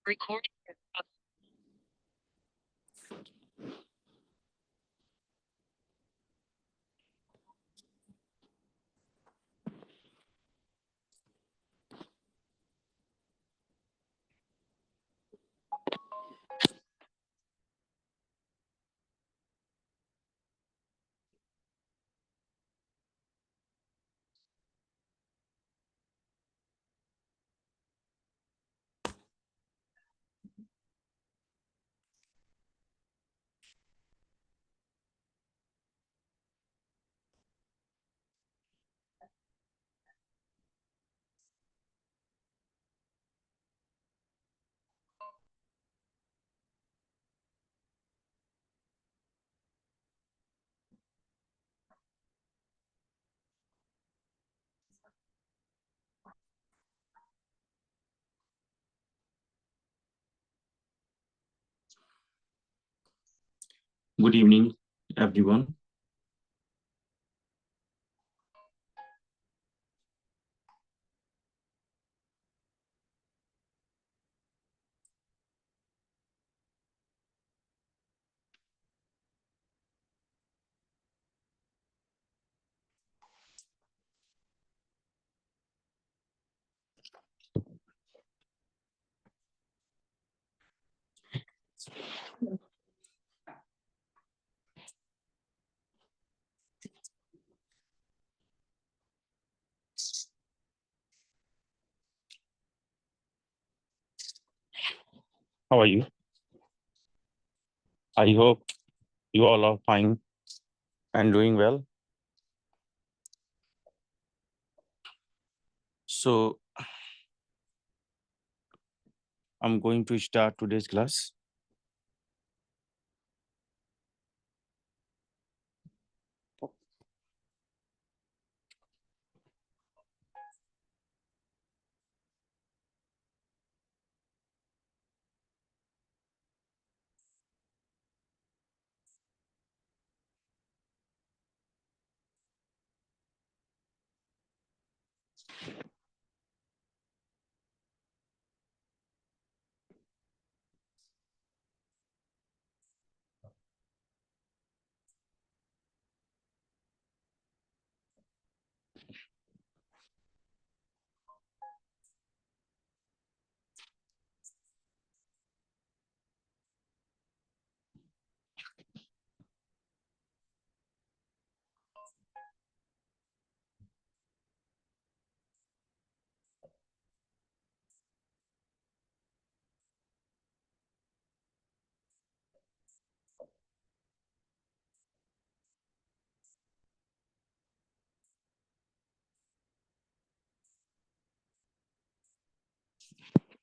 Recording. Good evening, everyone. How are you? I hope you all are fine and doing well. So, I'm going to start today's class.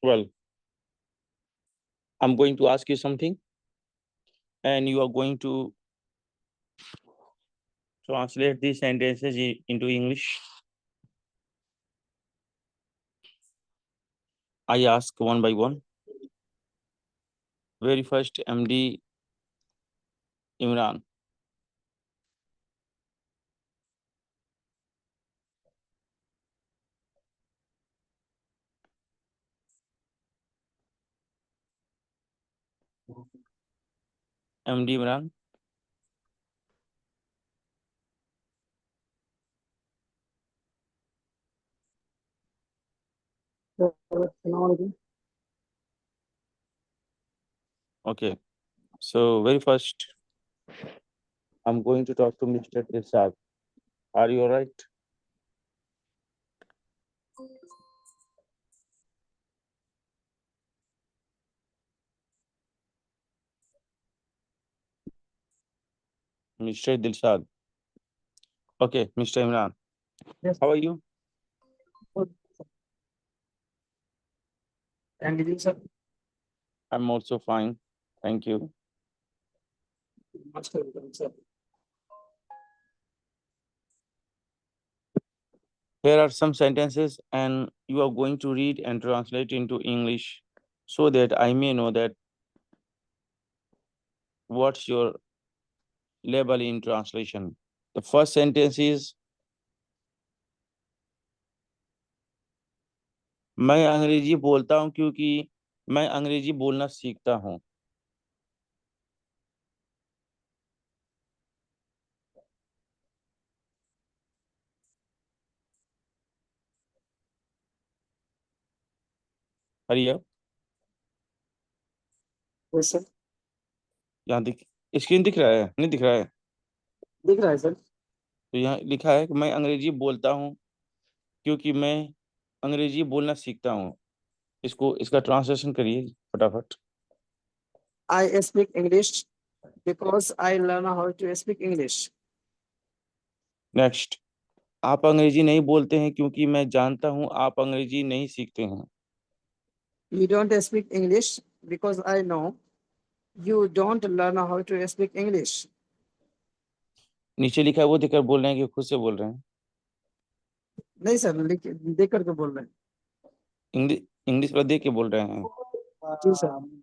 Well, I'm going to ask you something, and you are going to translate these sentences into English. I ask one by one. Very first, MD Imran. MD Imran. Okay. So, very first, I'm going to talk to Mr. Irsad. Are you all right? Mr. Dilshad. Okay, Mr. Imran. Yes. How are you? Good. And you, sir? I'm also fine. Thank you. Most welcome, sir. Here are some sentences, and you are going to read and translate into English so that I may know that what's your level in translation. The first sentence is, मैं अंग्रेजी बोलता हूँ क्योंकि मैं अंग्रेजी बोलना सीखता हूँ। हरी अब यस सर। यहाँ दिख स्क्रीन दिख रहा है, नहीं दिख रहा है? दिख रहा है सर। तो यहाँ लिखा है कि मैं अंग्रेजी बोलता हूँ क्योंकि मैं अंग्रेजी बोलना सीखता हूँ। इसका ट्रांसलेशन करिए फटाफट। I speak English because I learn how to speak English. Next, आप अंग्रेजी नहीं बोलते हैं क्योंकि मैं जानता हूँ आप अंग्रेजी नहीं सीखते हैं। You don't speak English because I know you don't learn how to speak English. नीचे लिखा है वो देखकर बोल रहे हैं कि खुद से बोल रहे हैं? नहीं सर, देख करके बोल रहे हैं। इंग्लिश इंग्लिश पर देख के बोल रहे हैं। जी सर।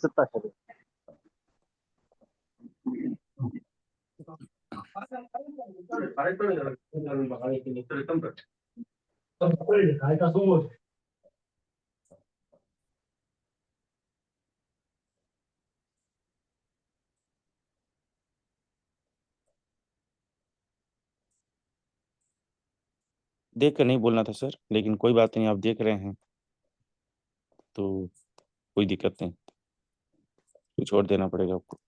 16. देख कर नहीं बोलना था सर, लेकिन कोई बात नहीं, आप देख रहे हैं तो कोई दिक्कत नहीं, कुछ और देना पड़ेगा आपको।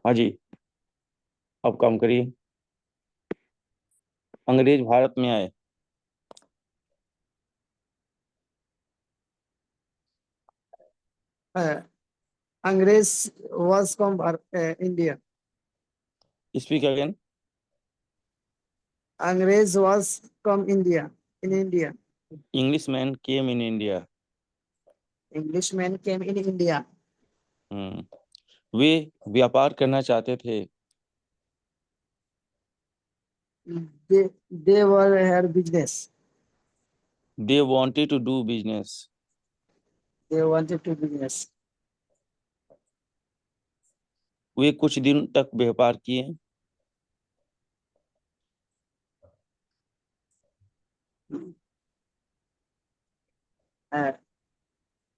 हाँ जी, अब काम करिए। अंग्रेज भारत में आए। अंग्रेज was from India. Speak again. अंग्रेज was from India. In India. English man came in India. Englishman came in India. वे व्यापार करना चाहते थे। They were her business. They wanted to do business. They wanted to business. वे कुछ दिन तक व्यापार किए।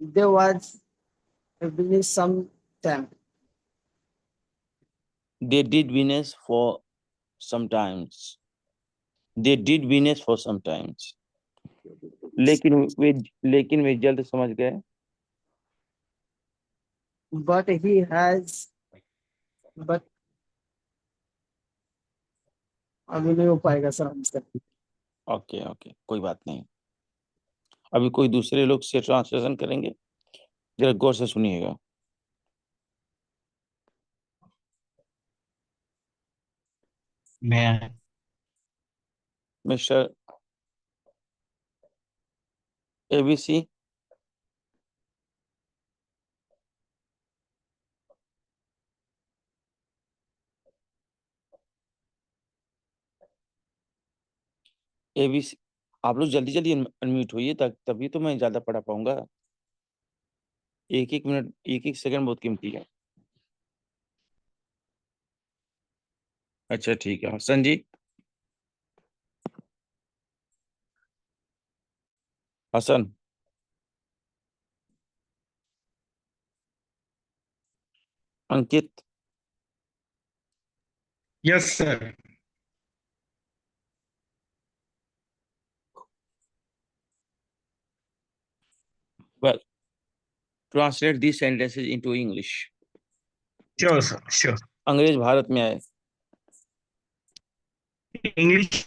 There was a business some time. They did business for sometimes. They did business for sometimes. लेकिन वे जल्द समझ गए। But he has, but अभी नहीं हो पाएगा सर हमसे। ओके ओके, कोई बात नहीं। अभी कोई दूसरे लोग से ट्रांसलेशन करेंगे, जरा गौर से सुनिएगा। मैं मिस्टर एबीसी, एबीसी, आप लोग जल्दी जल्दी अनम्यूट होइए, तभी तो मैं ज्यादा पढ़ा पाऊंगा। एक एक मिनट, एक एक सेकंड बहुत कीमती है। अच्छा ठीक है, Hasan ji. Hasan, Ankit, yes sir. well, translate these sentences into English. Sure sir, sure. अंग्रेज भारत में आए। English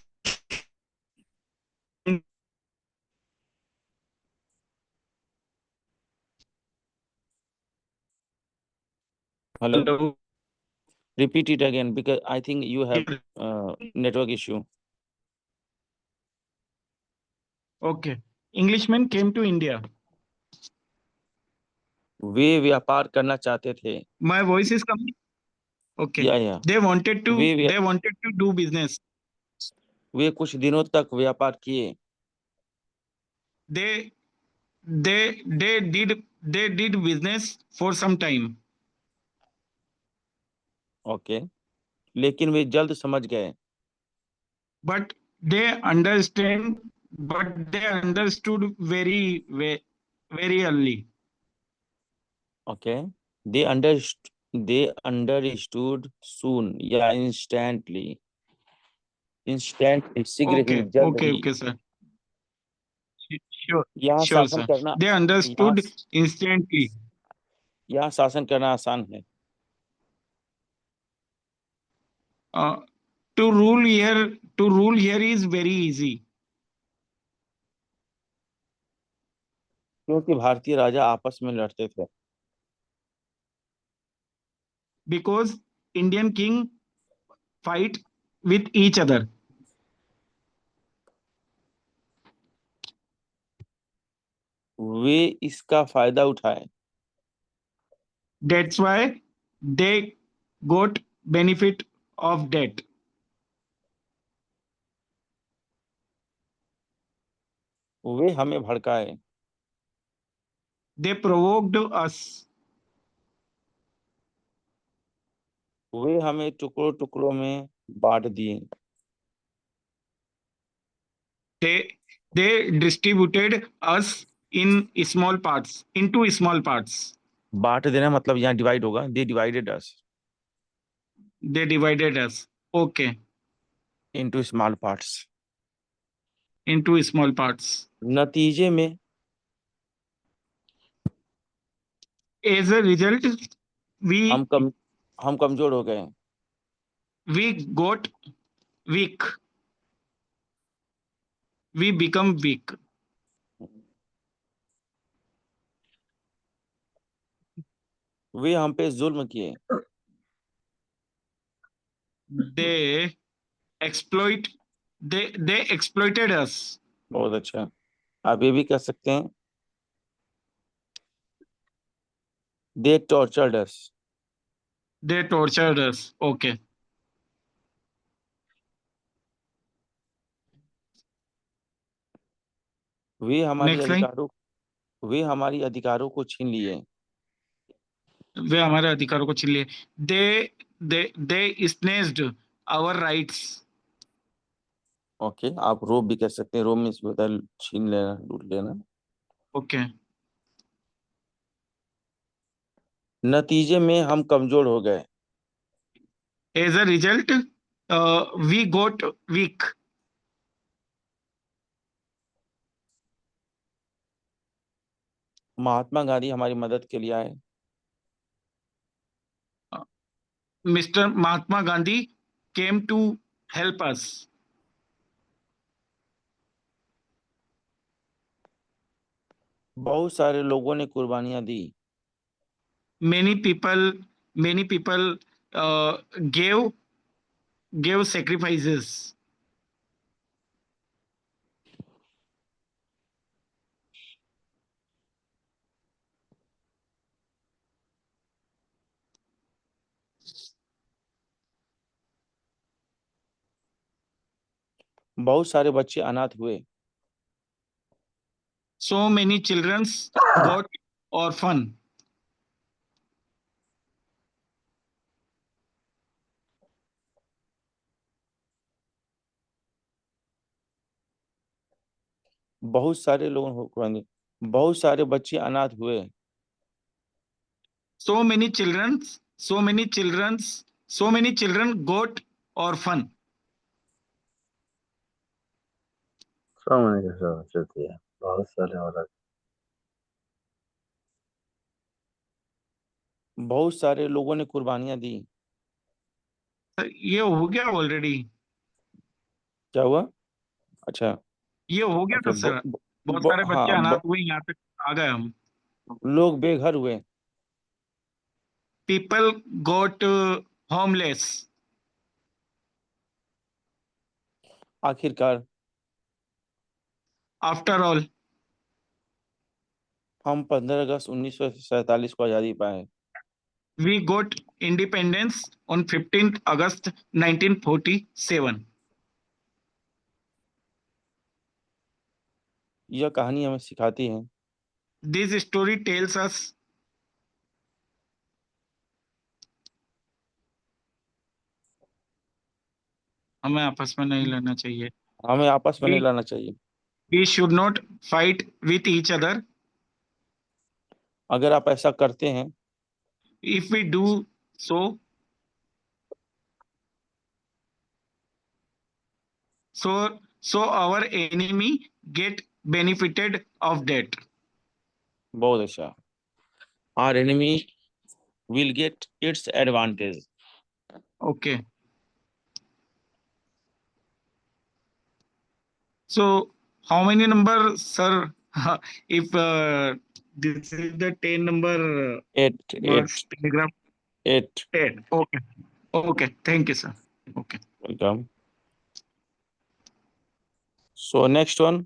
hello, hello. repeat it again because I think you have network issue. Okay, Englishman came to India. वे व्यापार करना चाहते थे। My voice is coming. Okay, या they wanted to वे डू बिजनेस। वे कुछ दिनों तक व्यापार किए। They they they did business for some time. Okay, लेकिन वे जल्द समझ गए। but they understand, but they understood very early. Okay, they understood soon या इंस्टेंटली। इंस्टेंट शीघ्र ही, Okay, जल्द okay, ही। okay, sir. Sure, यहाँ sure, शासन sir. करना They यहाँ understood instantly. यहाँ शासन करना आसान है। Uh, to rule here is very easy क्योंकि भारतीय राजा आपस में लड़ते थे। because Indian king fight with each other. वे इसका फायदा उठाए। That's why they got benefit of that. वे हमें भड़काए। They provoked us. वे हमें टुकड़ों टुकड़ों में बांट दिए। They distributed us in small parts, into small parts. बांट देना मतलब यहाँ डिवाइड होगा, they divided us They divided us. Okay, into small parts. into small parts. नतीजे में As a result, हम we कमजोर हो गए। got weak. We become weak. वे हम पे जुल्म किए। They exploit. They exploited us. बहुत अच्छा, आप ये भी कह सकते हैं they tortured us. They tortured us. Okay. वे हमारी Next line. अधिकारों वे हमारी अधिकारों को छीन लिए। वे हमारे अधिकारों को छीन लिए। They snatched our rights. Okay, आप रोब भी कह सकते हैं, रोब में बदल छीन लेना, लूट लेना। Okay. नतीजे में हम कमजोर हो गए। As a result, we got weak. Mahatma Gandhi हमारी मदद के लिए आए। Mr. Mahatma Gandhi came to help us. बहुत सारे लोगों ने कुर्बानियां दी। Many people gave sacrifices. बहुत सारे बच्चे अनाथ हुए। So many children got orphan. बहुत सारे लोगों को कुर्बानी, बहुत सारे बच्चे अनाथ हुए। So many children got orphan. समझ चलती है, बहुत सारे और बहुत सारे लोगों ने कुर्बानियां दी। ये हो गया ऑलरेडी। क्या हुआ? अच्छा, ये हो गया था ओके। सर। बहुत सारे बच्चे हाँ, अनाथ हुए, यहाँ तक आ गए हम। लोग बेघर हुए। People got homeless. आखिरकार After all, हम 15 अगस्त 1947 को आजादी पाए। we got independence on 15th August 1947. यह कहानी हमें सिखाती है This story tells us हमें आपस में नहीं लड़ना चाहिए। हमें आपस में नहीं We लड़ना चाहिए। we should not fight with each other. अगर आप ऐसा करते हैं, If we do so, so our enemy get benefited of that. बहुत अच्छा, our enemy will get its advantage. Okay. So how many number, sir? If this is the 10 number Eight, marks telegram. 8. 8. Okay. Okay. Thank you, sir. Okay. Welcome. So next one.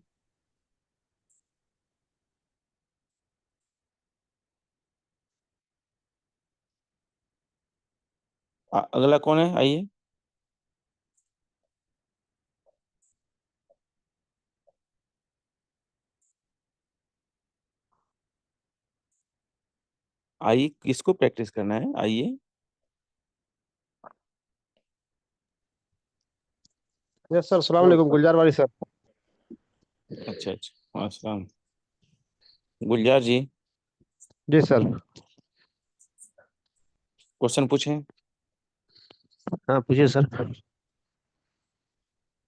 अगला कौन है, आइए। आइए, किसको practice करना है, आइए। Yes sir, सलाम वालेकुम। गुलजार वाली सर। अच्छा अच्छा, अस्सलाम। गुलजार जी, जी सर। क्वेश्चन पूछें। हाँ पूछिए सर।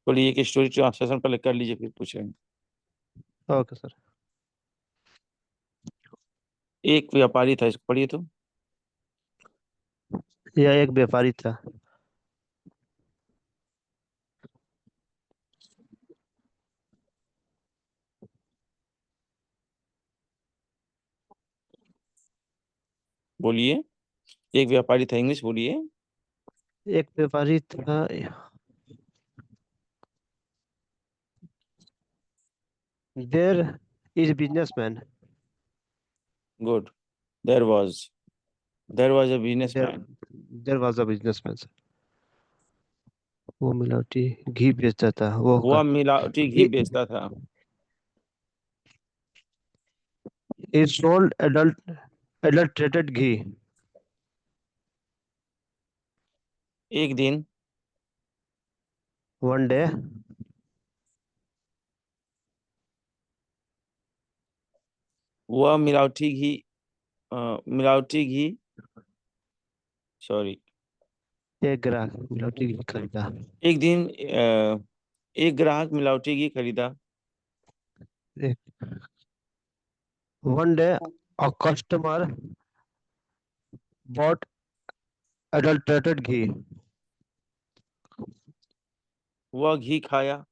बोलिए कि स्टोरी ट्रांसलेशन पहले कर लीजिए, फिर पूछेंगे। Okay sir. एक व्यापारी था, इसको पढ़िए तो। यह एक व्यापारी था। बोलिए, एक व्यापारी था, इंग्लिश बोलिए। एक व्यापारी था। There is businessman. Good. There was a there businessman. There was a businessman sir. वो मिलावटी घी बेचता था। वो वह मिलावटी घी बेचता था। he sold adulterated घी। एक दिन one day वह मिलावटी घी सॉरी एक ग्राहक मिलावटी घी खरीदा। एक दिन एक ग्राहक मिलावटी घी खरीदा। one day a customer bought adulterated घी। वह घी खाया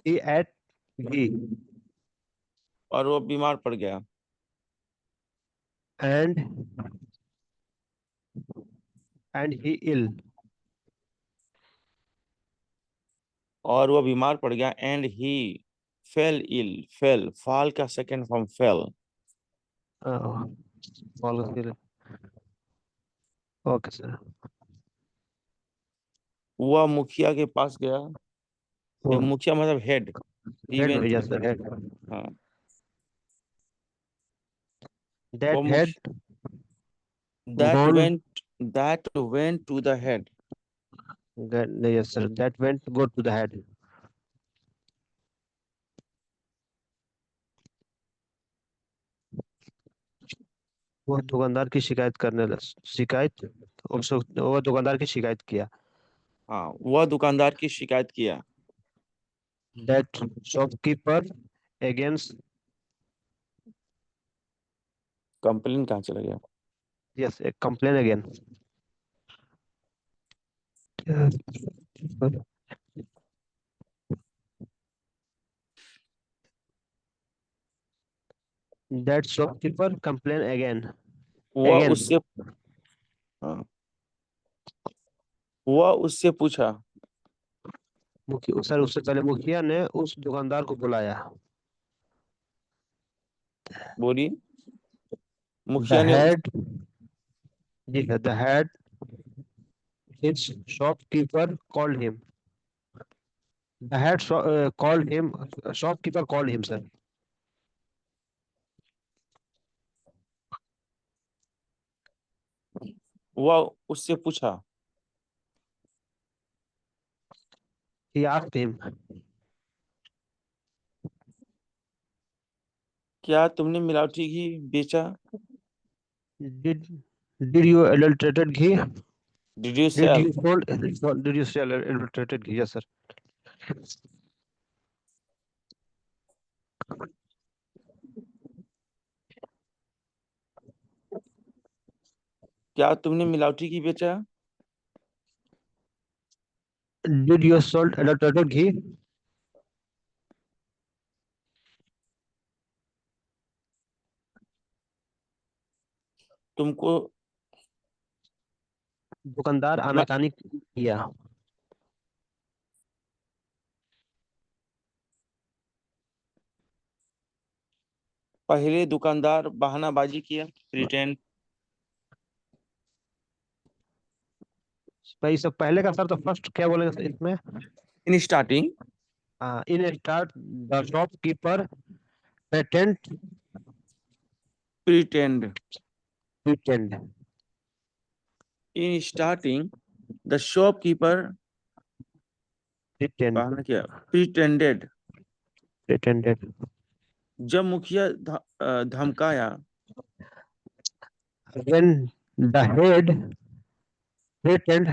he ate घी और वह बीमार पड़ गया। and he ill। और वह बीमार पड़ गया, and he fell ill. Fell, fall का second form fell. Okay sir. वह मुखिया के पास गया। मुखिया मतलब हेड। He हेड went भैया to- सर, हेड। हाँ, that वो head that gone went to the head। yes sir, that went go to the head। वो दुकानदार की वो दुकानदार की शिकायत किया। हाँ, वह दुकानदार की शिकायत किया। that shopkeeper against कंप्लेन कहाँ चला गया? yes a complaint again। that shopkeeper complain again वह again। उससे हाँ, वह उससे पूछा। सर उससे पहले मुखिया ने उस दुकानदार को बुलाया। बोली, the मुखिया ने head जी sir, the head his shopkeeper called him। the head called him shopkeeper called him sir। वह उससे पूछा He asked him, क्या तुमने मिलावटी घी बेचा? did you adulterated ghee? Did you Did sell? you sold did you sell adulterated ghee? Yes, sir. क्या तुमने मिलावटी घी बेचा? Did you sold adulterated ghee? तुमको दुकानदार आनाकानी किया। पहले दुकानदार बहानाबाजी किया, प्रिटेंड। भाई सब पहले का सर, तो फर्स्ट क्या बोलेंगे सर इसमें? In starting in start the shopkeeper pretend pretend pretend in starting the shopkeeper pretend बहाना किया, प्रिटेंडेड। pretended जब मुखिया धमकाया, when the head pretend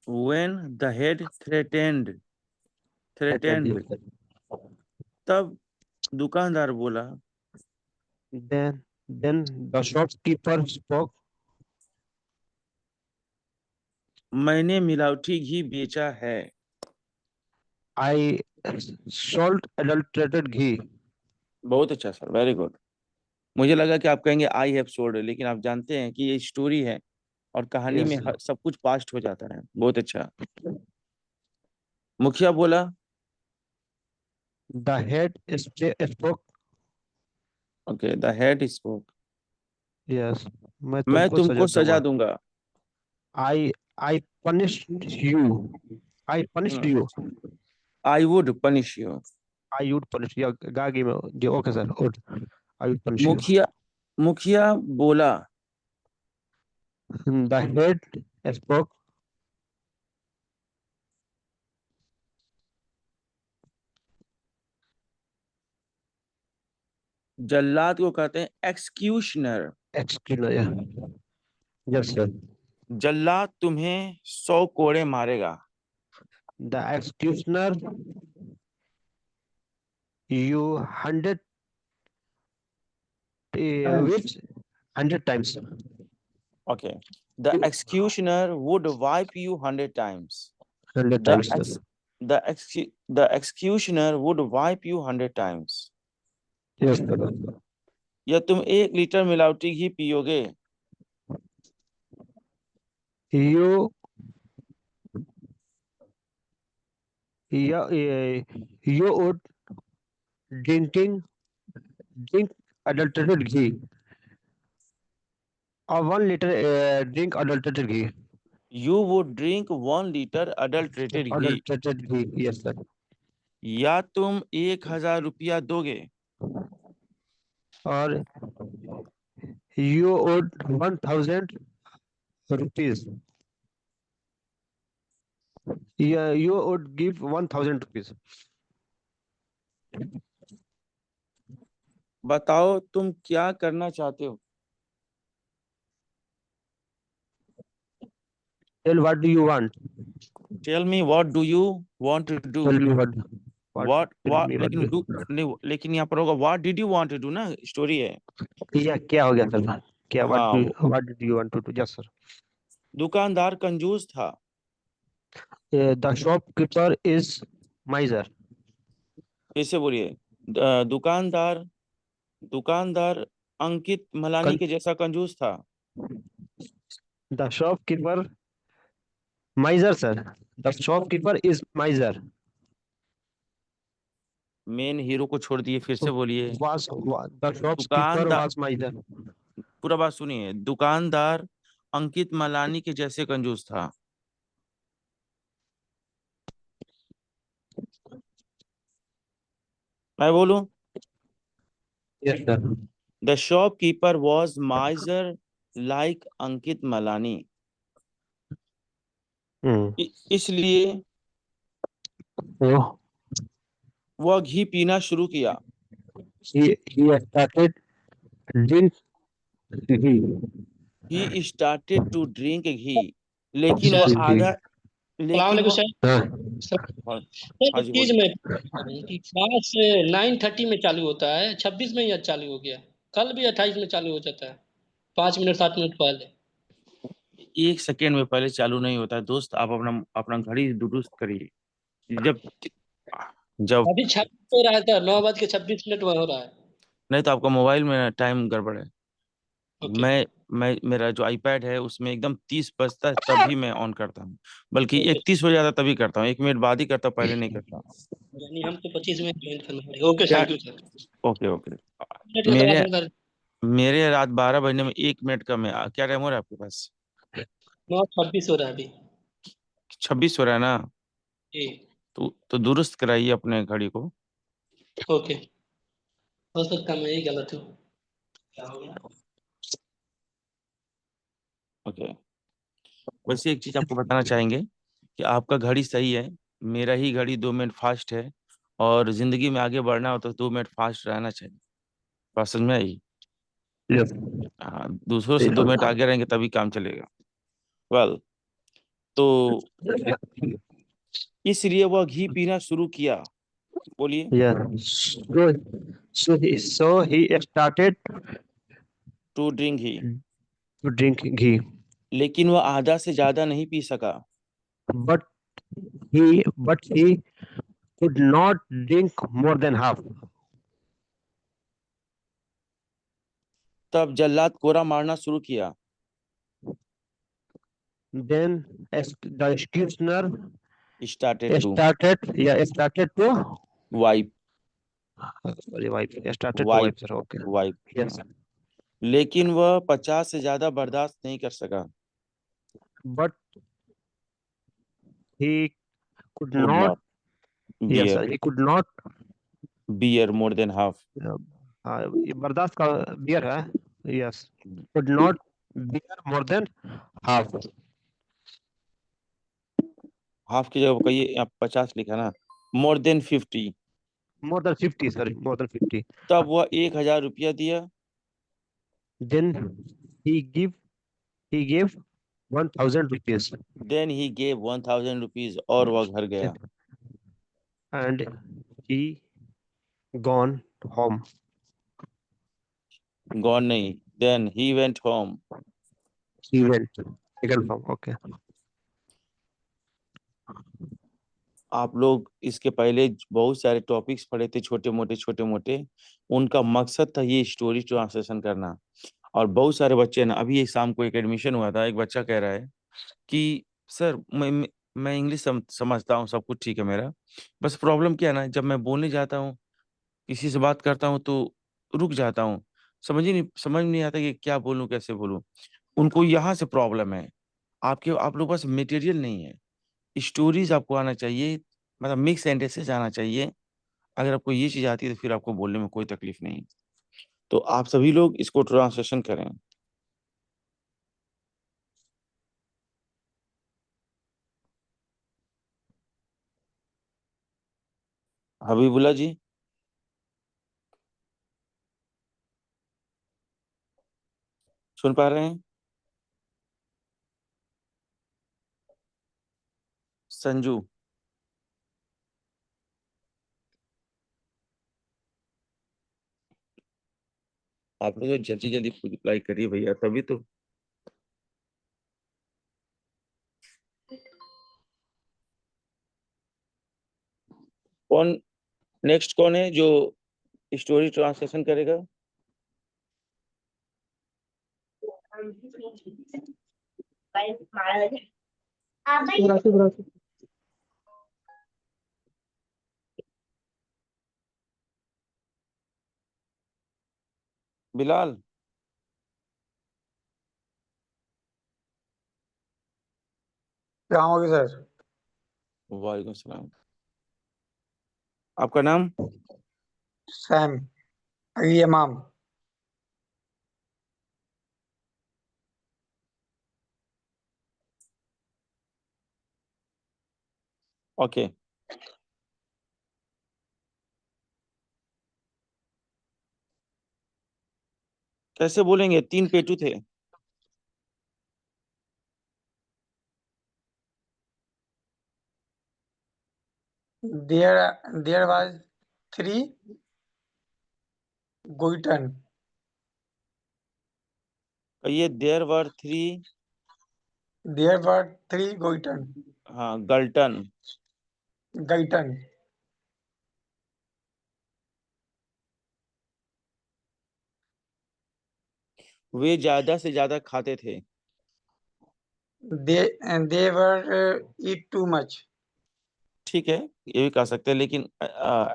when the head threatened, तब दुकानदार बोला, then the shopkeeper spoke, मैंने मिलावटी घी बेचा है। I sold adulterated ghee. बहुत अच्छा सर, वेरी गुड। मुझे लगा कि आप कहेंगे आई हैव सोल्ड, लेकिन आप जानते हैं कि ये स्टोरी है और कहानी Yes, में sir. सब कुछ पास्ट हो जाता है। बहुत अच्छा। मुखिया बोला, The head spoke. Okay, the head spoke, Yes, मैं मैं तुमको तुमको सजा सजा दूंगा। दूंगा। I punished you. I punished you. I would punish you. I would punish you. गागी में okay sir. Would. I would punish you. मुखिया बोला, The head spoke. जल्लाद को कहते हैं एक्सक्यूशनर। Executioner. Yeah. Yes sir. जल्लाद तुम्हें 100 कोड़े मारेगा। The executioner you 100 which 100 times. Okay, the एक्सक्यूशनर would wipe you 100 times। 100 The times. ex the executioner would wipe you 100 times। Yes sir. या तुम 1 लीटर मिलावटी घी पियोगे? You you would drink adulterated ghee. Or 1 liter drink adulterated ghee. You would drink 1 liter adulterated ghee। Adulterated ghee. Yes sir. या तुम 1000 रुपया दोगे? Or you would 1000 rupees. Yeah, you would give 1000 rupees. बताओ तुम क्या करना चाहते हो? Tell what do you want? Tell me what do you want to do? Tell me what tell me what लेकिन do- नहीं, लेकिन यहाँ पर होगा what did you want to do ना, स्टोरी है। या क्या हो गया सर? क्या हाँ, what did you want to do? Yes sir. दुकानदार कंजूस था। The shopkeeper is miser. ऐसे बोलिए, दुकानदार अंकित मलानी के जैसा कंजूस था। The shopkeeper miser sir. The shopkeeper is miser. Main hero को छोड़ दिए, फिर से बोलिए। The shopkeeper दुकानदार, was miser. पूरा बात सुनिए। दुकानदार अंकित मलानी के जैसे कंजूस था। मैं बोलूं? Yes sir. The shopkeeper was miser like Ankit Malani. इसलिए So वह घी पीना शुरू किया। he started drink ghee. He started to drink ghee, लेकिन सर, वह Drink ghee. आधा लेकिन सलाम वह सर। हाँ, हाँ सर हाँ एक जी चीज बोलिए। मैं कि क्लास 9:30 में चालू होता है, 26 में ही आज चालू हो गया। कल भी 28 में चालू हो जाता है, 5 मिनट 7 मिनट पहले। 1 सेकेंड में पहले चालू नहीं होता है दोस्त, आप अपना अपना घड़ी दुरुस्त करिए। जब जब अभी 26 हो रहा है सर, 9:26 में हो रहा है। नहीं तो आपका मोबाइल में टाइम गड़बड़ है। ओके। मैं मेरा जो आईपैड है उसमें एकदम 30 बजता है तभी मैं ऑन करता हूँ, बल्कि ओके 31 हो जाता है तभी करता हूँ, 1 मिनट बाद ही करता हूँ, पहले नहीं करता। यानी हमको 25 में ज्वाइन करना पड़ेगा। ओके, क्या? Thank you sir. Okay okay. Minute का क्लास मेरे है सर। मेरे रात 12 बजने में 1 मिनट कम है। क्या टाइम हो रहा है आपके पास? 9:26 हो रहा है अभी। 26 हो रहा है ना? जी। तो दुरुस्त कराइए अपने घड़ी को। ओके, हो सकता है मैं ही गलत हूँ। क्या हो गया? ओके। वैसे एक चीज आपको बताना चाहेंगे कि आपका घड़ी सही है, मेरा ही घड़ी 2 मिनट फास्ट है, और जिंदगी में आगे बढ़ना हो तो 2 मिनट फास्ट रहना चाहिए। बात समझ में आई? yes. हाँ, दूसरों से 2 मिनट आगे रहेंगे तभी काम चलेगा। वेल, तो इसलिए वह घी पीना शुरू किया। बोलिए। Yeah. So he started to drink ghee, to drink ghee, लेकिन वह आधा से ज्यादा नहीं पी सका। but he could not drink more than half. तब जल्लाद कोरा मारना शुरू किया। Then as the executioner started to started to wipe sorry wipe started to wipe wipe, sir. Okay. Wipe Yes. लेकिन वह 50 से ज्यादा बर्दाश्त नहीं कर सका। But he could could not. Not Yes, bear sir. He could not. Bear more than half. ये बर्दाश्त का बियर है. Yes. Could not bear more than half. Half की जगह कहिए, आप 50 लिखा ना, more than 50। More than 50. Sorry, more than 50. तब वह 1,000 रुपया दिया। Then he gave 1,000 rupees then he gave 1,000 rupees, और वह घर गया। and he gone home. Gone नहीं, then he went home. He went home. Okay. आप लोग इसके पहले बहुत सारे टॉपिक्स पढ़े थे, छोटे मोटे। उनका मकसद था ये स्टोरी ट्रांसलेशन करना। और बहुत सारे बच्चे ना, अभी एक शाम को एक एडमिशन हुआ था, एक बच्चा कह रहा है कि सर मैं इंग्लिश समझता हूँ, सब कुछ ठीक है मेरा, बस प्रॉब्लम क्या है ना, जब मैं बोलने जाता हूँ, किसी से बात करता हूँ तो रुक जाता हूँ, समझ नहीं आता कि क्या बोलूँ कैसे बोलूँ। उनको यहाँ से प्रॉब्लम है। आप लोग पास मटेरियल नहीं है, स्टोरीज आपको आना चाहिए, मतलब मिक्स सेंटेंसेस आना चाहिए। अगर आपको ये चीज आती है तो फिर आपको बोलने में कोई तकलीफ नहीं। तो आप सभी लोग इसको ट्रांसलेशन करें। हबीबुल्ला जी, सुन पा रहे हैं? संजू, आप लोग जल्दी जल्दी रिप्लाई करिए भैया, तभी तो। कौन नेक्स्ट कौन है जो स्टोरी ट्रांसलेशन करेगा? बिलाल। क्या होगी सर? वालेकुम सलाम। आपका नाम? सैम, ये माम। ओके। कैसे बोलेंगे? 3 पेटू थे। There was 3 goitan. ये there were 3 There were 3 goitan. हाँ गल्टन। Gaitan. वे ज्यादा से ज्यादा खाते थे। They were eat too much. ठीक है, ये भी कह सकते हैं, लेकिन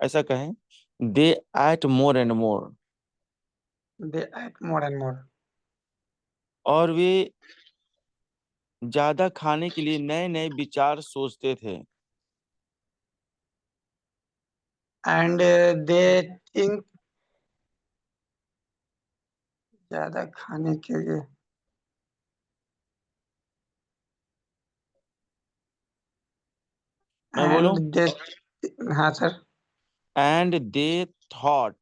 ऐसा कहें, they ate more and more. They ate more and more. और वे ज्यादा खाने के लिए नए नए विचार सोचते थे। And they think ज्यादा खाने के लिए मैं बोलूं? and they हाँ sir and they thought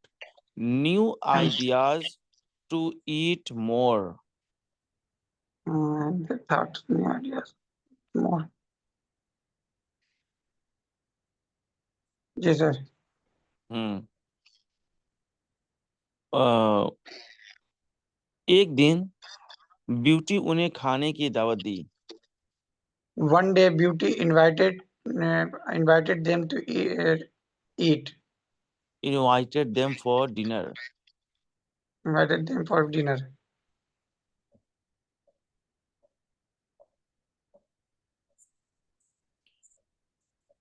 new ideas to eat more. and they thought new ideas more. जी सर हम्म। एक दिन ब्यूटी उन्हें खाने की दावत दी। one day Beauty invited them to eat. Invited them for dinner. Invited them for dinner.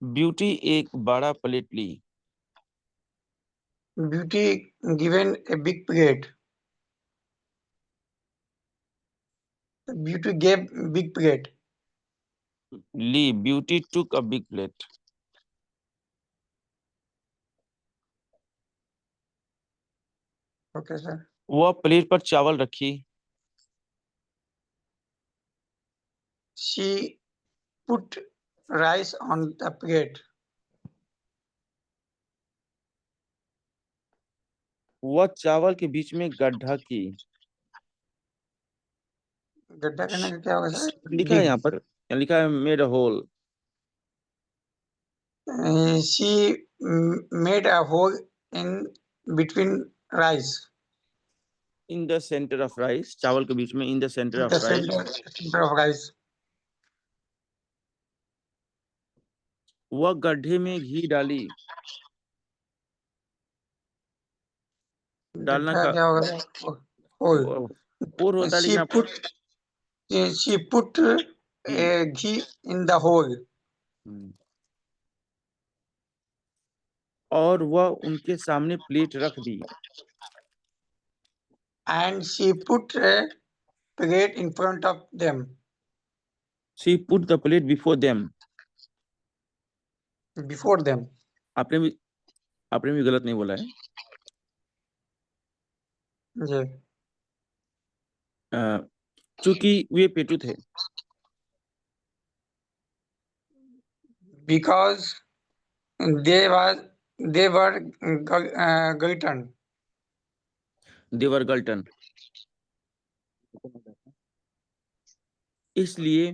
Beauty एक बड़ा प्लेट ली। Beauty given a big plate. Beauty gave big plate. ली Beauty took a big plate. Okay sir. वह प्लेट पर चावल रखी। She put rice on the plate. वह चावल के बीच में गड्ढा की। गड्ढा करने का क्या होगा सर? लिखा है यहाँ पर, लिखा है made a hole. She made a hole in between rice. In the center of rice, चावल के बीच में, in the center The of rice. center of rice. वह गड्ढे में घी डाली। डालना गड्ढा का क्या होगा सर? Hole. और होता है, She लेकिन आप put a ghee in the hole. और वह उनके सामने प्लेट रख दी। And she put a plate in front of them. She put the plate before them. Before them. आपने भी गलत नहीं बोला है। जी चूंकि वे पेटू थे। because they were glutton. देवर गल्टन। इसलिए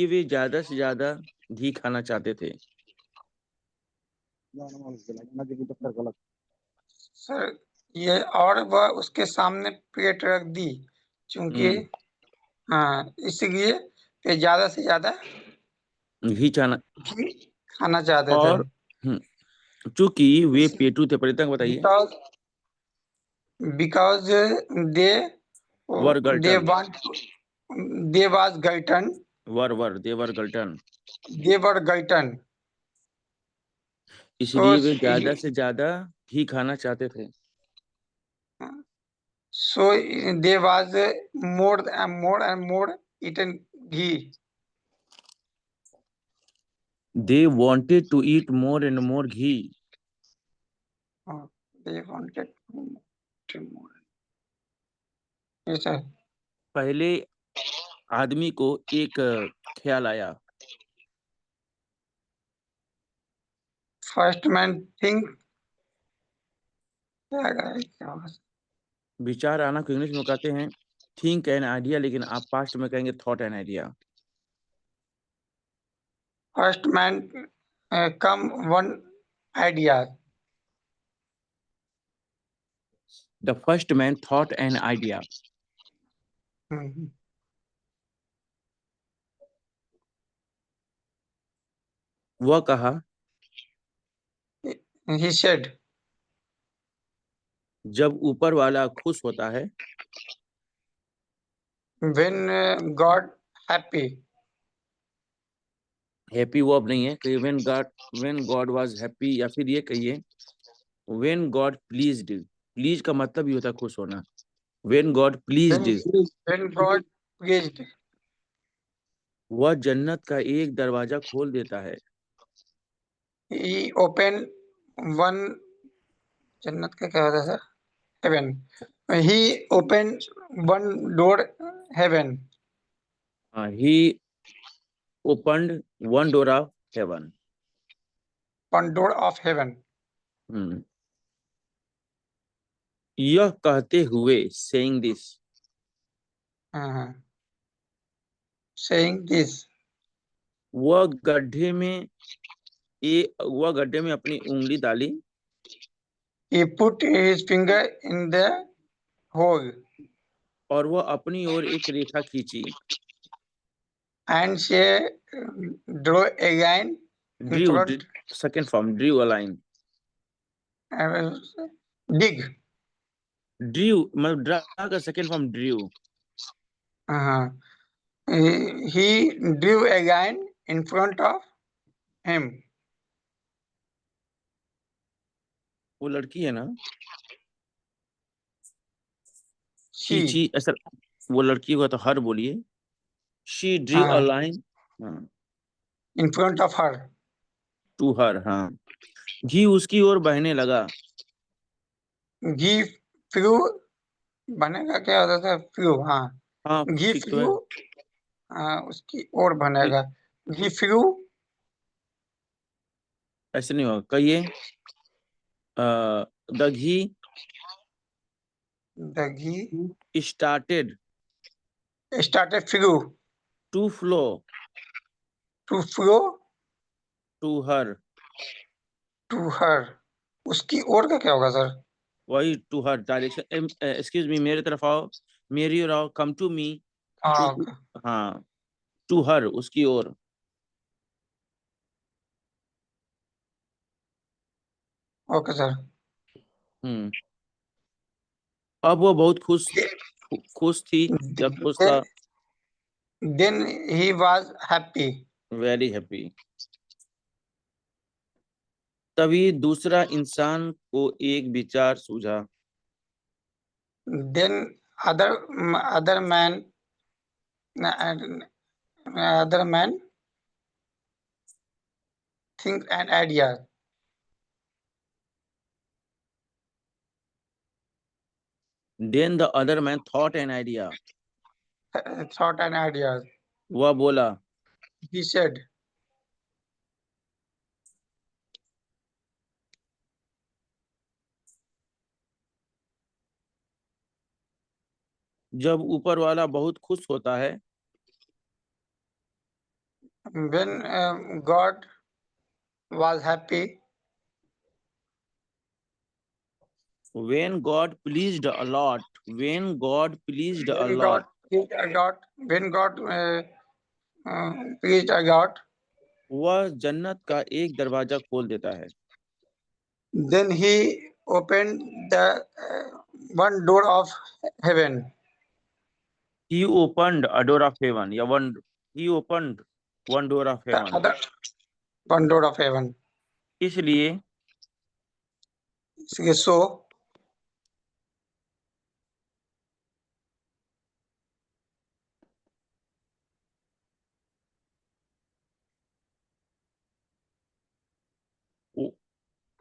वे ज्यादा से ज्यादा घी खाना चाहते थे। सर ये और वह उसके सामने प्लेट रख दी क्योंकि हाँ इसलिए वे ज्यादा से ज्यादा घी खाना, घी खाना चाहते थे। और चूंकि वे पेटू थे। परितंग बताइए। because they were they गल्टन। want they was glutton. They were गल्टन। They were glutton. इसलिए वे ज्यादा से ज्यादा घी खाना चाहते थे। So they was more and more eaten ghee. They wanted to eat more and more ghee. They wanted to more. Yes sir. पहले आदमी को एक ख्याल आया। फर्स्ट मैन थिंक, क्या विचार आना को इंग्लिश में कहते हैं थिंक एन आइडिया, लेकिन आप पास्ट में कहेंगे thought an idea. First man come one idea, the first man thought an idea. वह कहा, he said, जब ऊपर वाला खुश होता है, when God happy, हैप्पी वो अब नहीं है, कहिए व्हेन गॉड वाज हैप्पी, या फिर ये कहिए व्हेन गॉड प्लीज्ड। प्लीज का मतलब ही होता है खुश होना। When God pleased, when God pleased, वह जन्नत का एक दरवाजा खोल देता है। he opened one, जन्नत का क्या होता है? Heaven. He opened one door, heaven. He opened one door of haven. One door of heaven. यह कहते हुए, सेइंग दिस, Saying this, वह गड्ढे में अपनी उंगली डाली he put his finger in the hole और वह अपनी ओर एक रेखा खींची। and she drew a line in Drew, front, second form, drew a line. dig. Drew मतलब ड्रा का second form Drew. He drew a line in front of him. वो लड़की है ना, She, ऐसा, वो लड़की हुआ तो हर बोलिए। शी ड्रू अ हाँ, line in front of her. To her. हाँ, घी उसकी ओर बहने लगा। घी फ्लू बनेगा, क्या होता था? फ्लू, हाँ, हाँ घी ठीक तो है। फ्लू उसकी ओर बनेगा। घी फ्लू, ऐसे नहीं होगा, कहिए the ghee the ghee started flu to flow to flow to her. To her, उसकी ओर का क्या होगा सर? वही to her direction. Excuse me, मेरे तरफ आओ, मेरी ओर आओ, कम टू मी। हाँ, टू हर, उसकी ओर। Okay sir. अब वो बहुत खुश थी या खुश था। Then he was happy, very happy. तभी दूसरा इंसान को एक विचार सूझा। Then other man think an idea, Then the other man thought an idea. thought an idea. वह बोला, He said, जब ऊपर वाला बहुत खुश होता है, when God was happy, when God pleased a lot, when God pleased a when lot, God pleased a lot, वह जन्नत का एक दरवाजा खोल देता है। then he opened the one door of heaven. He opened a door of heaven, या he opened one door of heaven. One door of heaven. इसलिए So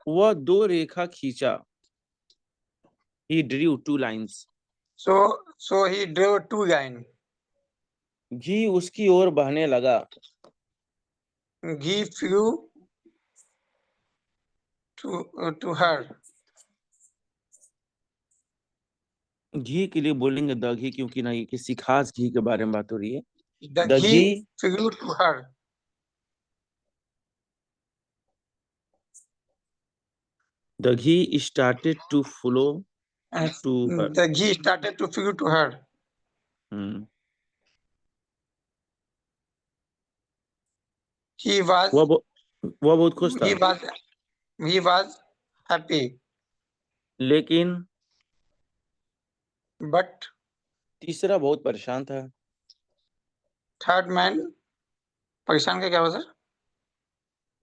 वह दो रेखा खींचा। He drew two lines. So he drew two lines. घी उसकी ओर बहने लगा। He flew to her. घी के लिए बोलेंगे द घी, क्योंकि ना ये किसी खास घी के बारे में बात हो रही है। The The ghee ghee, flew to her. the ghee started to flow And to her. the ghee started to flew to her. Hmm, He was वह बहुत खुश था, he was happy, लेकिन but तीसरा बहुत परेशान था। third man परेशान का क्या हुआ sir?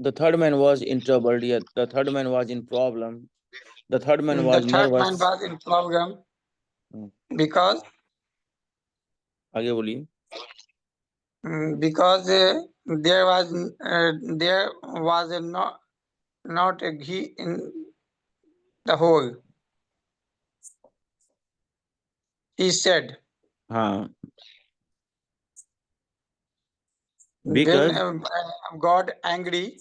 The third man was in trouble. Yeah, the third man was in problem. The third man The was third man nervous. was in problem Hmm. because आगे बोलिए। because there was not a ghee in the hole. He said. हाँ, Then because God angry.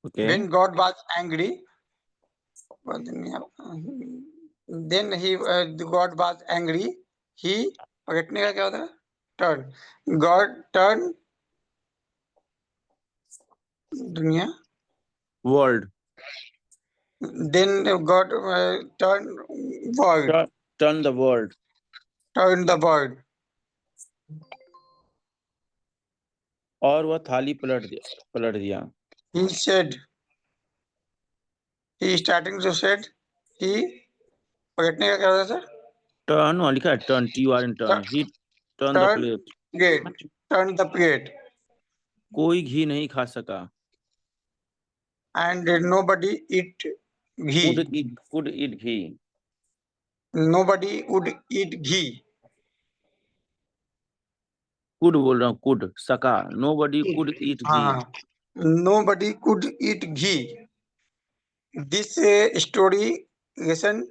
okay, When God was angry, then God was angry. He रटने का क्या होता है? Turn. God turn दुनिया. world, Then God turn world. turn the world. Turn the world. और वह थाली पलट दिया। He said. He starting to said. He रटने का क्या होता है सर? Turn, और लिखा है turn, turn, turn. He turn the Turn plate. plate. Turn the plate. कोई घी नहीं खा सका। And nobody eat ghee. Could eat ghee. Nobody would eat ghee. Could बोल रहा हूँ, could सका। Nobody could eat ghee. Nobody could eat ghee. This story lesson.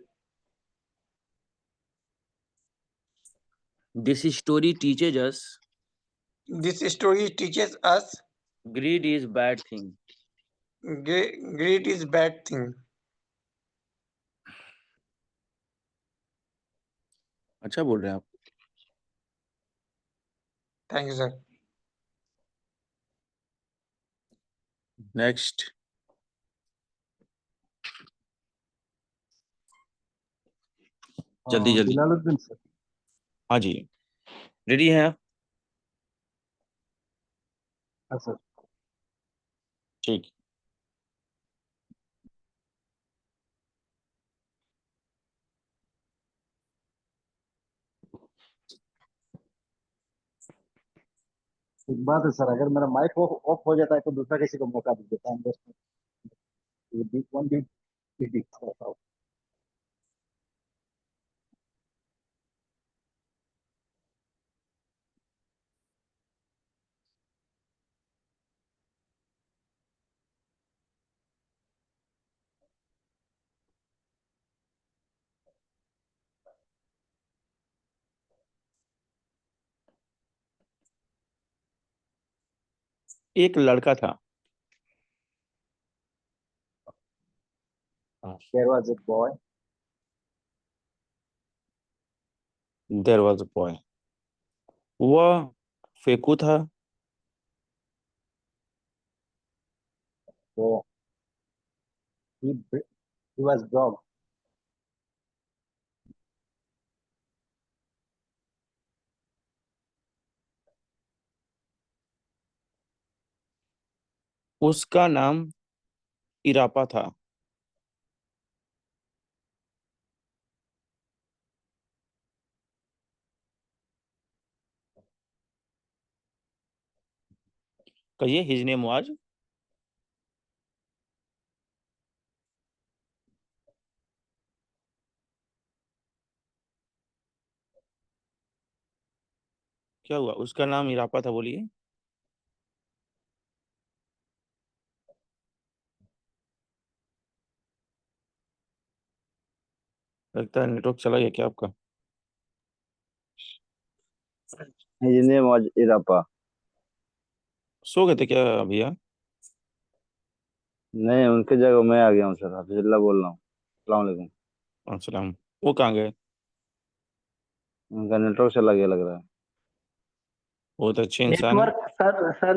This story teaches us This story teaches us greed is bad thing. greed is bad thing. अच्छा बोल रहे हैं आप। Thank you, sir. Next. जल्दी जल्दी। बिलालुद्दीन sir. हाँ जी, ready हैं आप? हाँ सर। ठीक। एक बात है सर, अगर मेरा माइक ऑफ हो जाता है तो दूसरा किसी को मौका दीजिए। Time waste. एक लड़का था। There was a boy. There was a boy. वह फेंकू था। So he was dog. उसका नाम इरापा था। कहिए हिज नेम वाज। क्या हुआ? उसका नाम इरापा था, बोलिए। लगता है नेटवर्क चला गया क्या आपका? His name was Irapa. सो गए थे क्या भैया? नहीं, उनकी जगह मैं आ गया हूँ सर, हाफिजुल्लाह बोल रहा हूँ। अस्सलाम वालेकुम। अस्सलाम। वो कहाँ गए? उनका नेटवर्क चला गया लग रहा है। वो तो अच्छे इंसान है।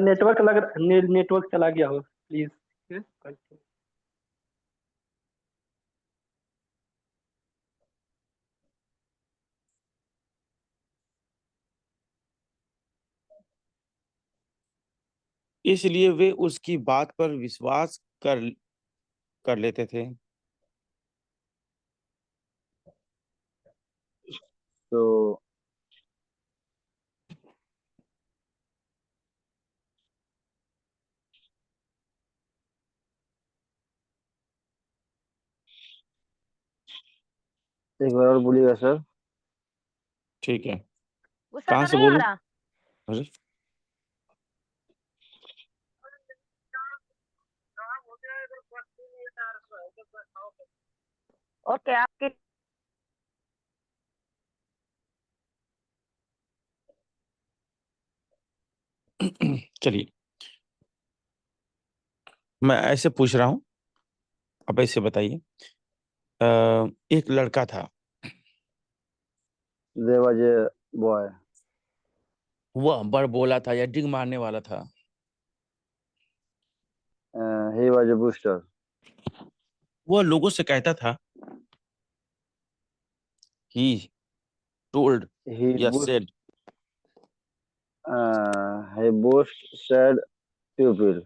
नेटवर्क सर नेटवर्क चला गया हो प्लीज। इसलिए वे उसकी बात पर विश्वास कर कर लेते थे। तो एक बार और बोलिएगा सर। ठीक है। गुस्सा कहाँ तो से नहीं आ बोलूं? रहा? अरे ओके आपके चलिए, मैं ऐसे पूछ रहा हूँ, अब ऐसे बताइए। एक लड़का था, देयर वाज ए बॉय। वह बड़ बोला था या डिंग मारने वाला था। He was a booster. वह लोगों से कहता था, ही टोल्ड ही या बूस्ट सेड। ही बूस्ट सैड पीपल।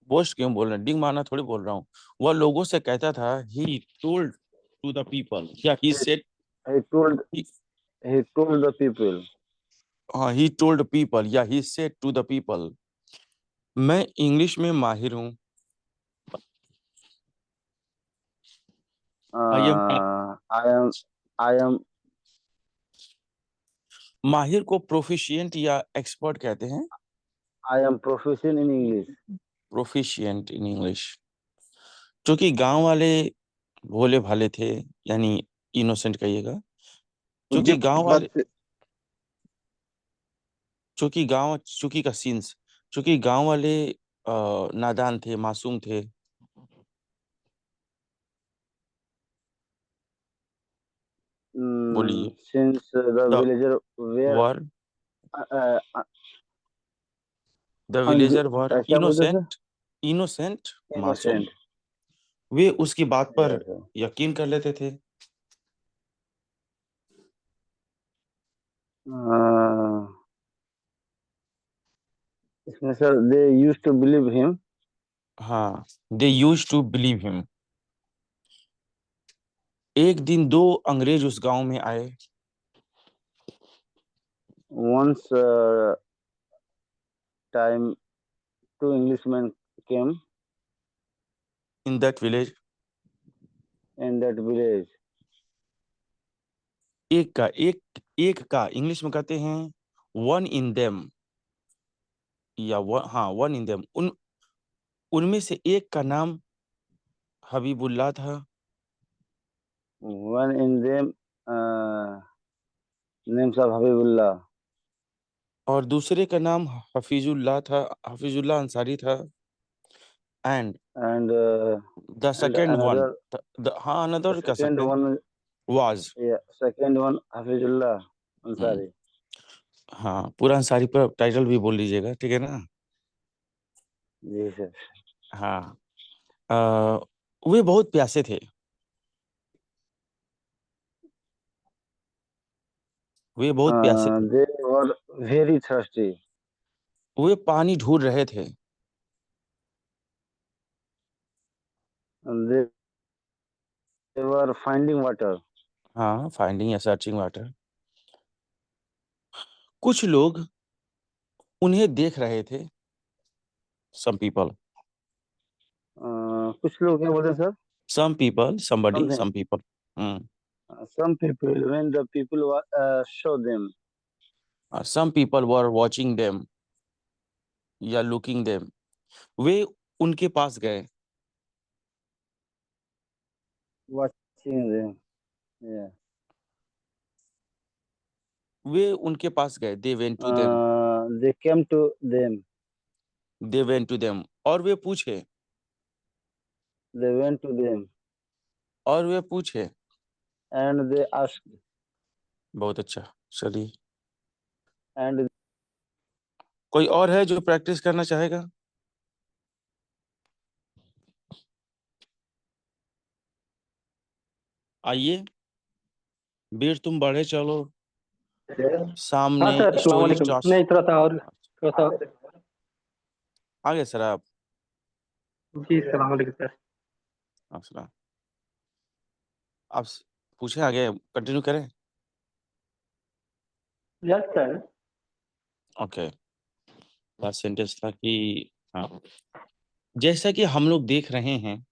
बोस्ट क्यों बोल रहे हैं? डिंग मारना थोड़ी बोल रहा हूँ। वह लोगों से कहता था, he told to the people या he said. He told he told the people. हाँ, ही टोल्ड पीपल या he said to the people. मैं इंग्लिश में माहिर हूँ। आई एम आई एम माहिर को प्रोफिशिएंट या एक्सपर्ट कहते हैं। I am proficient in English. Proficient in English. क्योंकि गांव वाले भोले भाले थे, यानी इनोसेंट कहिएगा। क्योंकि गांव वाले, चूंकि का सीन्स, चूंकि गांव वाले नादान थे, मासूम थे। बोलिए। Since the the villager where were the villager were क्या बोलते सर? इनोसेंट मासूम, इनोसेंट। वे उसकी बात पर यस सर। यकीन कर लेते थे। इसमें sir they used to believe him. हाँ, they use to believe him. एक दिन दो अंग्रेज उस गांव में आए। Once time two Englishmen came in that village. in that village. एक का इंग्लिश में कहते हैं वन इन देम, या वन इन देम। उनमें से एक का नाम हबीबुल्लाह था। One in them names of Habibullah. और दूसरे का नाम हफीजुल्लाह अंसारी था। And And the second one, another हाँ the अनदर कह second सकते हैं, one was. second one Hafizullah Ansari. हाँ, पूरा अंसारी पर टाइटल भी बोल लीजिएगा, ठीक है ना? जी सर। हाँ। वे बहुत प्यासे थे। वे बहुत प्यासे थे। They were very thirsty. वे पानी ढूंढ रहे थे। And they were finding water. हाँ, फाइंडिंग या सर्चिंग वाटर। कुछ लोग उन्हें देख रहे थे। सम पीपल, कुछ लोग क्या बोलते हैं sir? some people, somebody, Something. some people. Some people when the people show them. Some people were watching them या looking them. वे उनके पास गए। Watching them. Yeah. वे उनके पास गए। They went to them. They came to them. They went to them. और वे पूछे, they went to them और वे पूछे। and they asked बहुत अच्छा, चलिए। and कोई और है जो प्रैक्टिस करना चाहेगा? आइए वीर, तुम बढ़े चलो, हाँ सामने सर, अस्सलाम स्टोरी वालेकुम। स्टार्ट। नहीं, थोड़ा सा आ गए सर आप? जी, अस्सलाम वालेकुम सर। अस्सलाम। आप पूछे, आगे कंटिन्यू करें? Yes sir. Okay. Last sentence था कि हाँ, जैसा कि हम लोग देख रहे हैं,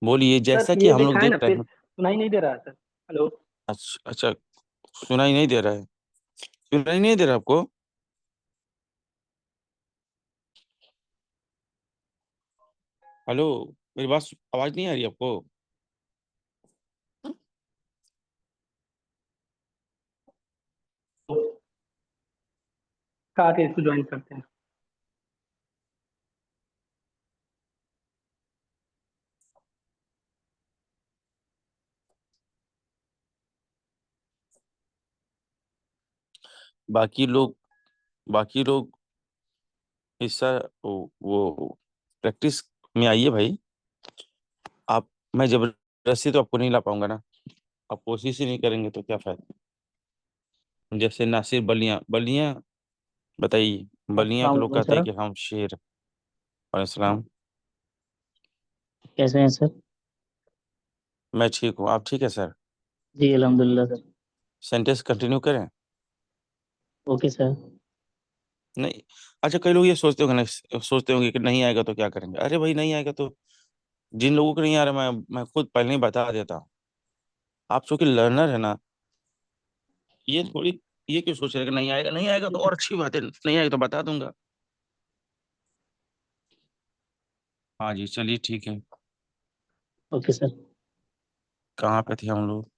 बोलिए, जैसा सर कि ये हम लोग लिखा है देख ना, रहे फिर हैं। सुनाई नहीं दे रहा है सर। हेलो। अच्छा अच्छा, सुनाई नहीं दे रहा है? सुनाई नहीं दे रहा आपको? हेलो, मेरी बात आवाज नहीं आ रही आपको? कहा के इसको ज्वाइन करते हैं। बाकी लोग बाकी लोग हिस्सा वो प्रैक्टिस में आइए भाई। आप, मैं जबरदस्ती तो आपको नहीं ला पाऊंगा ना। आप कोशिश ही नहीं करेंगे तो क्या फायदा। जैसे नासिर बलियां बलियां, बताइए, बलियां अस्सलाम के लोग वालेकुम कहते सर। हैं कि हम शेर। और इस्लाम। कैसे हैं सर? मैं ठीक हूँ, आप ठीक है सर? जी अल्हम्दुलिल्लाह सर। सेंटेंस कंटिन्यू करें? Okay sir. नहीं। अच्छा, कई लोग ये सोचते होंगे कि नहीं आएगा तो क्या करेंगे। अरे भाई, नहीं आएगा तो जिन लोगों को नहीं आ रहा, मैं खुद पहले ही बता देता हूँ। आप चूंकि लर्नर है ना, ये थोड़ी, ये क्यों सोच रहे हैं कि नहीं आएगा? नहीं आएगा तो और अच्छी बात है, नहीं आएगा तो बता दूंगा। हाँ जी, चलिए ठीक है। Okay sir. कहाँ पे थे हम लोग?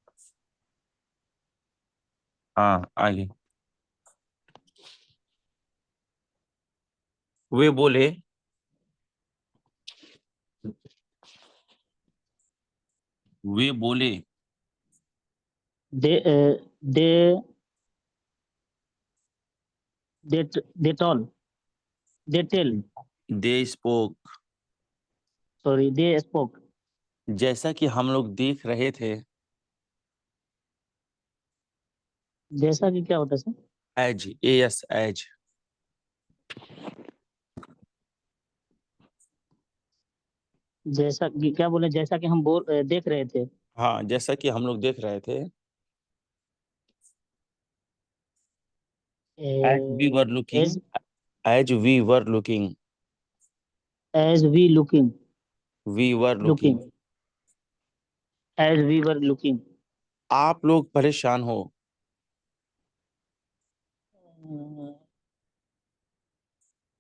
हाँ, आगे। वे बोले, वे बोले, they they they tall they tell they spoke. Sorry they spoke. जैसा कि हम लोग देख रहे थे। जैसा कि क्या होता है सर? As, S as. जैसा कि क्या बोले? जैसा कि हम देख रहे थे। हाँ, जैसा कि हम लोग देख रहे थे। As we were looking, as as we were looking, as we looking we were looking. Looking as we were looking. आप लोग परेशान हो।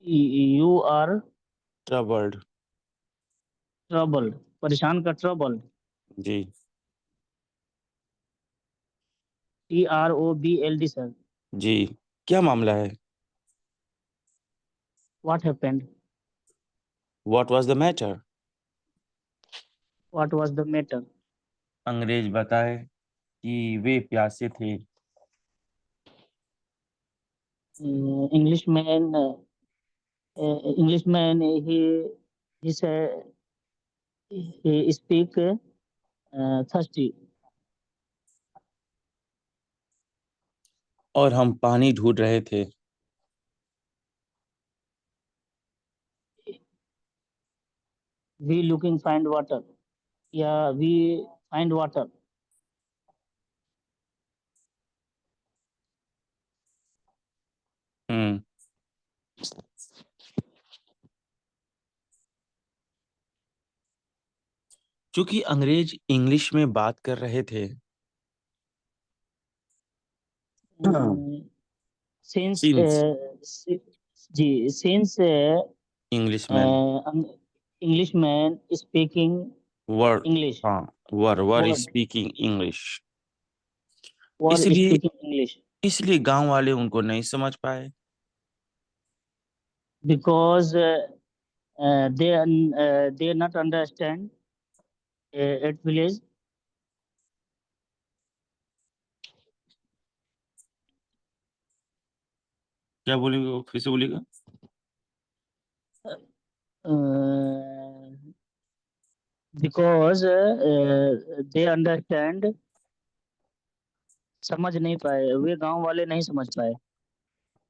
You are troubled. ट्रबल्ड। परेशान का ट्रबल्ड। जी। TROBLD sir. जी, क्या मामला है? What happened? What was the matter? What was the matter? अंग्रेज बताए कि वे प्यासे थे। Englishman Englishman, he said he speak thirsty. और हम पानी ढूंढ रहे थे। We looking find water. Yeah, we find water. हम्म। क्योंकि अंग्रेज इंग्लिश में बात कर रहे थे। Since सिंस जी since Englishman, Englishman speaking word, English हाँ, वर word स्पीकिंग इंग्लिश। were इसलिए speaking English. इसलिए गांव वाले उनको नहीं समझ पाए। because they not understand at village. क्या बोलेंगे वो, फिर से बोलिएगा। Because they understand, समझ नहीं पाए, वे गांव वाले नहीं समझ पाए।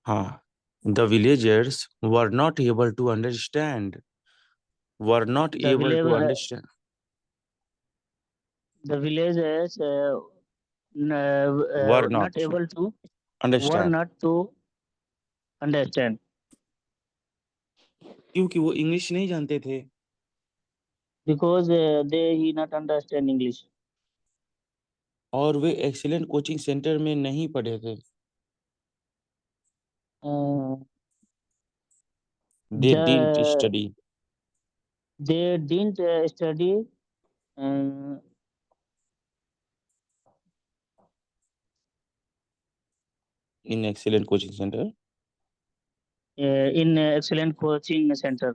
हाँ, the villagers were not able to understand, were not The able to village, understand. the villagers Were not not able to, were understand, not to understand, क्योंकि वो इंग्लिश नहीं जानते थे। because they not understand English. और वे excellent coaching centre में नहीं पढ़े थे। They didn't study they didn't study in excellent coaching center. in excellent coaching center.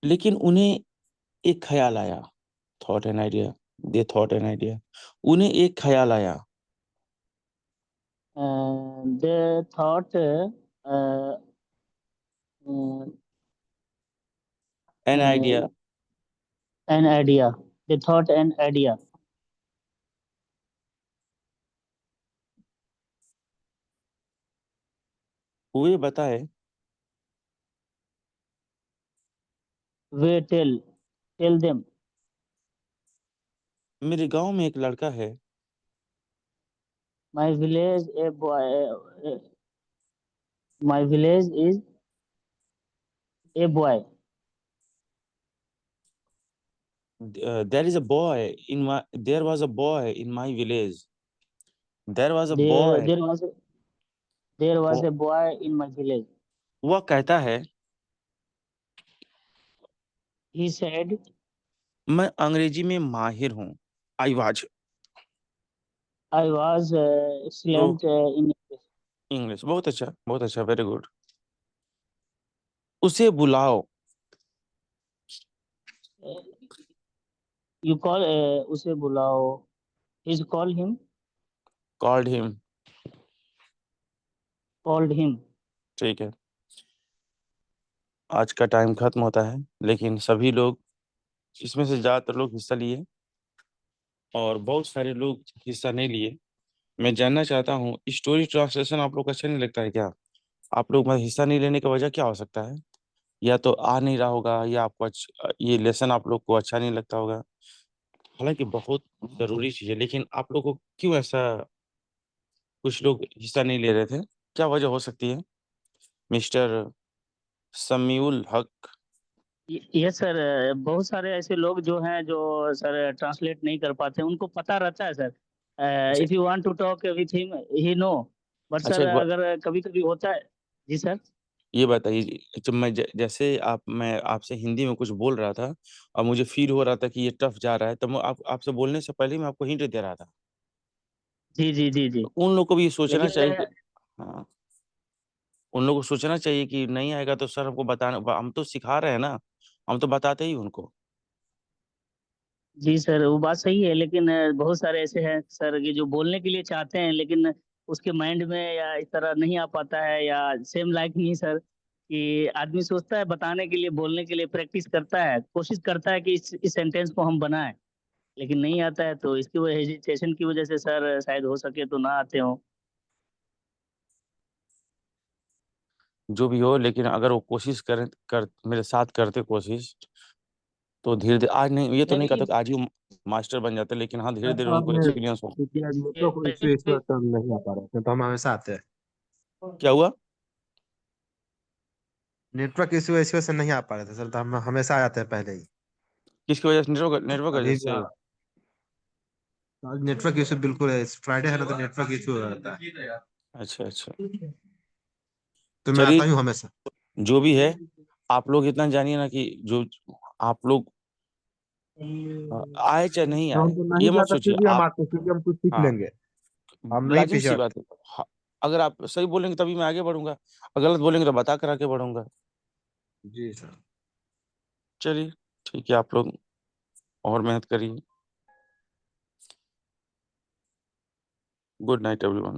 लेकिन उन्हें एक ख्याल आया, thought and idea, they thought an idea, उन्हें एक ख्याल आया, They thought an idea, an idea. They thought an idea. वे बताए, We tell them. मेरे गांव में एक लड़का है, My village a boy. My village is a boy. there is a boy in my, there was a boy in my village, there was a There boy, there was a boy in my village. वह कहता है, He said, मैं अंग्रेजी में माहिर हूँ, I was I was excellent in English. English, बहुत अच्छा, वेरी गुड। उसे बुलाओ, You call उसे बुलाओ. He's call him. called him, Called him. ठीक है। आज का टाइम खत्म होता है, लेकिन सभी लोग, इसमें से ज़्यादातर लोग हिस्सा लिए और बहुत सारे लोग हिस्सा नहीं लिए। मैं जानना चाहता हूँ, स्टोरी ट्रांसलेशन आप लोग को अच्छा नहीं लगता है क्या? आप लोग में हिस्सा नहीं लेने की वजह क्या हो सकता है? या तो आ नहीं रहा होगा, या आपको ये लेसन आप लोग को अच्छा नहीं लगता होगा। हालांकि बहुत ज़रूरी चीज़ है, लेकिन आप लोग को क्यों ऐसा, कुछ लोग हिस्सा नहीं ले रहे थे, क्या वजह हो सकती है? मिस्टर समीउल हक। यस सर, बहुत सारे ऐसे लोग जो हैं जो सर ट्रांसलेट नहीं कर पाते, उनको पता रहता है सर। अच्छा, if you want to talk with him he no, but अच्छा सर एक बात अगर कभी कभी होता है। जी सर। ये बताइए, जब मैं जैसे मैं आपसे हिंदी में कुछ बोल रहा था और मुझे फील हो रहा था कि ये टफ जा रहा है, तो मैं आपसे बोलने से पहले ही मैं आपको हिंट दे रहा था। जी जी जी जी। तो उन लोग को भी ये सोचना लेकिन चाहिए कि, हाँ, उन लोग को सोचना चाहिए कि नहीं आएगा तो सर हमको बताना, हम तो सिखा रहे हैं ना, हम तो बताते ही उनको। जी सर, वो बात सही है, लेकिन बहुत सारे ऐसे हैं सर कि जो बोलने के लिए चाहते हैं, लेकिन उसके माइंड में या इस तरह नहीं आ पाता है, या सेम लाइक नहीं सर, कि आदमी सोचता है बताने के लिए, बोलने के लिए प्रैक्टिस करता है, कोशिश करता है कि इस सेंटेंस को हम बनाएं, लेकिन नहीं आता है, तो इसकी वजह हेजिटेशन की वजह से सर शायद हो सके तो ना आते हो। जो भी हो, लेकिन अगर वो कोशिश कर मेरे साथ करते कोशिश, तो धीरे धीरे, आज नहीं, ये तो नहीं कहता कि आज ही मास्टर बन जाते, लेकिन हाँ धीरे धीरे उनको एक्सपीरियंस हो। नेटवर्क इशू इस वक्त हम नहीं आ पा रहे थे, तो हम हमेशा आते हैं। क्या हुआ? नेटवर्क इशू इस वजह से नहीं आ पा रहे थे सर, तो हम हमेशा आ जाते हैं पहले ही। किसकी वजह से? नेटवर्क अभी वजह भी से? आज नेटवर्क इशू बिल्कुल है, फ्राइडे है ना, तो नेटवर्क इशू रहता है। अच्छा, तो मैं चलिए, आता हूँ हमेशा। जो भी है, आप लोग इतना जानिए ना कि जो आप लोग आए चाहे नहीं तो आए, हम तो नहीं ये मत जाते, फिर सोचिए भी हम आप। आते हैं, क्योंकि हम कुछ सीख हाँ, लेंगे, हम नहीं लाजिम पीछे सी हटते। बात है। हाँ, अगर आप सही बोलेंगे तभी मैं आगे बढ़ूंगा, और गलत बोलेंगे तो बता कर आगे बढ़ूंगा। जी सर। चलिए ठीक है, आप लोग और मेहनत करिए। Good night everyone.